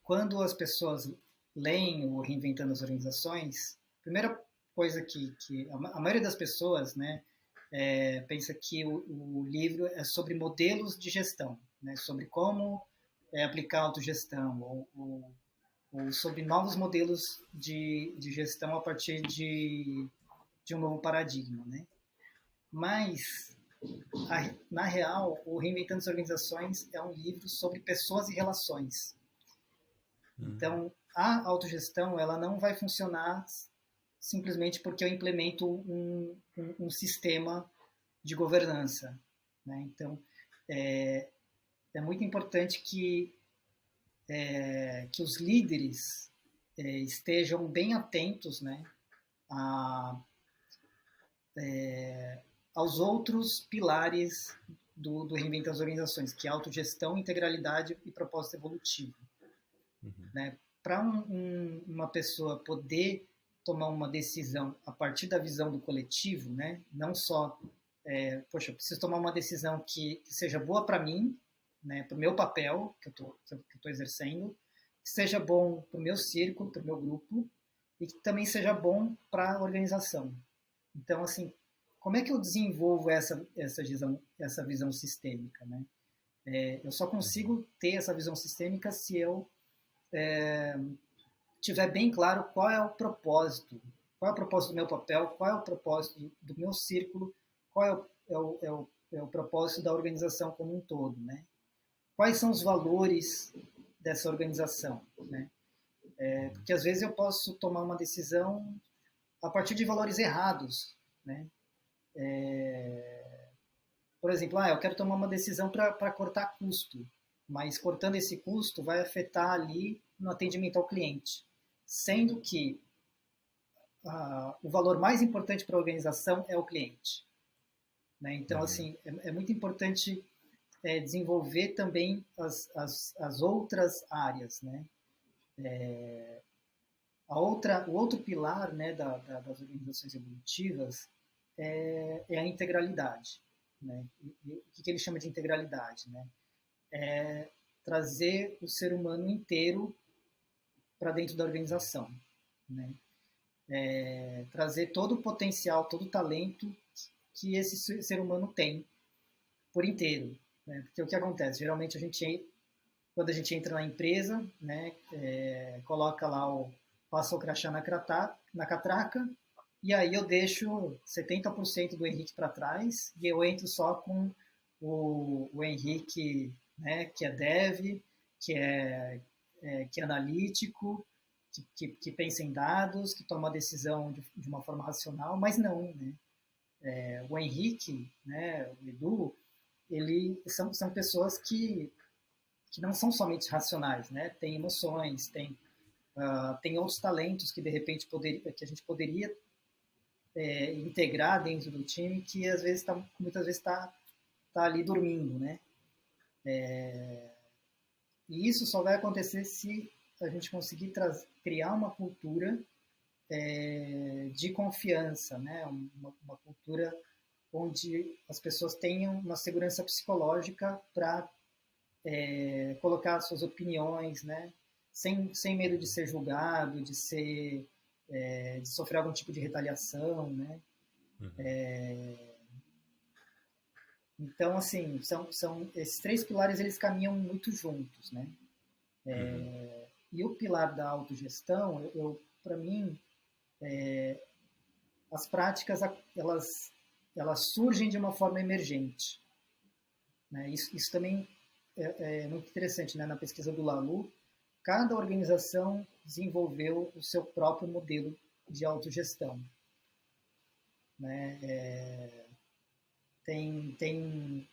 quando as pessoas leem o Reinventando as Organizações, a primeira coisa que a maioria das pessoas, né, pensa que o livro é sobre modelos de gestão, né, sobre como aplicar autogestão, ou sobre novos modelos de gestão a partir de um novo paradigma, né? Mas, na real, o Reinventando as Organizações é um livro sobre pessoas e relações. Então, a autogestão ela não vai funcionar simplesmente porque eu implemento um sistema de governança, né? Então, é muito importante que os líderes estejam bem atentos, né, a, aos outros pilares do Reinventando as Organizações, que é autogestão, integralidade e propósito evolutivo. Né? Para uma pessoa poder tomar uma decisão a partir da visão do coletivo, né? Não só, poxa, eu preciso tomar uma decisão que seja boa para mim, né? Para o meu papel que eu estou exercendo, que seja bom para o meu círculo, para o meu grupo, e que também seja bom para a organização. Então, assim, como é que eu desenvolvo essa visão sistêmica, né? Eu só consigo ter essa visão sistêmica se eu tiver bem claro qual é o propósito do meu papel, qual é o propósito do meu círculo, qual é o propósito da organização como um todo, né? Quais são os valores dessa organização, né? Porque às vezes eu posso tomar uma decisão a partir de valores errados, né? Por exemplo, eu quero tomar uma decisão para cortar custo, mas cortando esse custo vai afetar ali no atendimento ao cliente, sendo que o valor mais importante para a organização é o cliente, né? Então, assim, é muito importante desenvolver também as outras áreas, né? O outro pilar, né, das organizações evolutivas é a integralidade, né? E o que ele chama de integralidade, né? É trazer o ser humano inteiro para dentro da organização, né? Trazer todo o potencial, todo o talento que esse ser humano tem por inteiro, né? Porque o que acontece? Geralmente quando a gente entra na empresa, né, coloca lá passa o crachá na catraca, e aí eu deixo 70% do Henrique para trás e eu entro só com o Henrique, né, que é dev, que é analítico, que pensa em dados, que toma decisão de uma forma racional, mas não, né? O Henrique, né, o Edu, são pessoas que não são somente racionais, né? Tem emoções, tem outros talentos que de repente que a gente poderia integrar dentro do time, que muitas vezes está ali dormindo, né? E isso só vai acontecer se a gente conseguir criar uma cultura de confiança, né? Uma cultura onde as pessoas tenham uma segurança psicológica para colocar suas opiniões, né? Sem medo de ser julgado, de sofrer algum tipo de retaliação, né? Então, assim, são esses três pilares, eles caminham muito juntos, né? E o pilar da autogestão, para mim, as práticas, elas surgem de uma forma emergente, né? Isso também é muito interessante, né? Na pesquisa do Lalu, cada organização desenvolveu o seu próprio modelo de autogestão, né? Tem,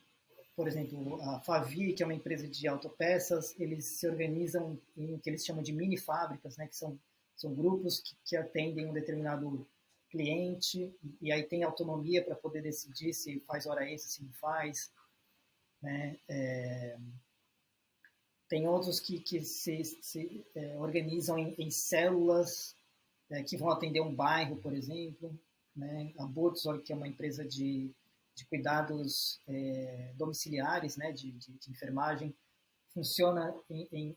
por exemplo, a Favi, que é uma empresa de autopeças, eles se organizam em o que eles chamam de mini fábricas, né? Que são grupos que atendem um determinado cliente, e aí tem autonomia para poder decidir se faz hora extra, se não faz, né? Tem outros que se organizam em células que vão atender um bairro, por exemplo, né? A Burzor, que é uma empresa de cuidados domiciliares, né? De enfermagem, funciona em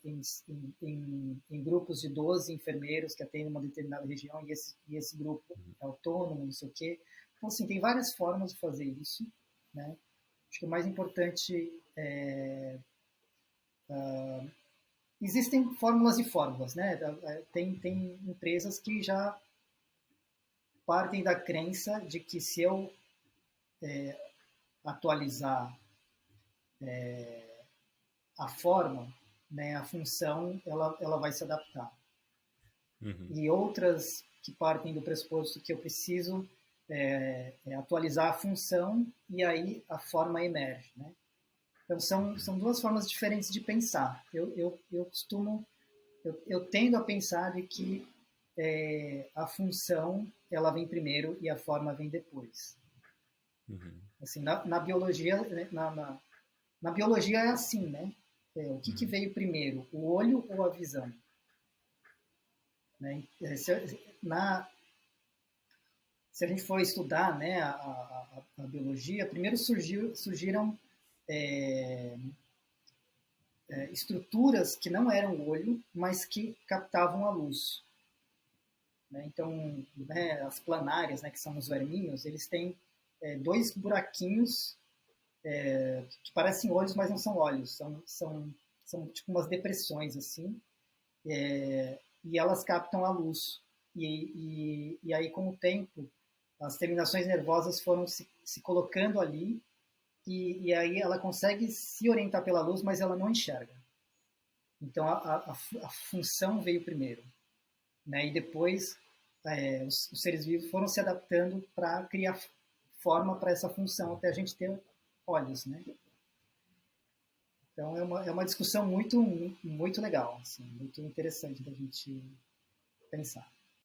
grupos de 12 enfermeiros que atendem uma determinada região e esse grupo é autônomo, não sei o quê. Então, assim, tem várias formas de fazer isso, né? Acho que o mais importante é... existem fórmulas e fórmulas, né? Tem empresas que já partem da crença de que se eu atualizar a forma, né, a função, ela vai se adaptar. Uhum. E outras que partem do pressuposto que eu preciso atualizar a função e aí a forma emerge, né? Então são duas formas diferentes de pensar. Eu costumo, eu tendo a pensar de que a função ela vem primeiro e a forma vem depois. Uhum. Assim, na biologia, né, na biologia é assim, né? O que Uhum. veio primeiro, o olho ou a visão? Né? Se a gente for estudar, né, a biologia, primeiro surgiram é, estruturas que não eram o olho, mas que captavam a luz. Né? Então, né, as planárias, né, que são os verminhos, eles têm dois buraquinhos que parecem olhos, mas não são olhos, são tipo umas depressões assim, e elas captam a luz. E aí, com o tempo, as terminações nervosas foram se colocando ali, e aí ela consegue se orientar pela luz, mas ela não enxerga. Então, a função veio primeiro, né? E depois os seres vivos foram se adaptando para criar forma para essa função, até a gente ter olhos, né? Então é uma discussão muito legal, assim, muito interessante da gente pensar.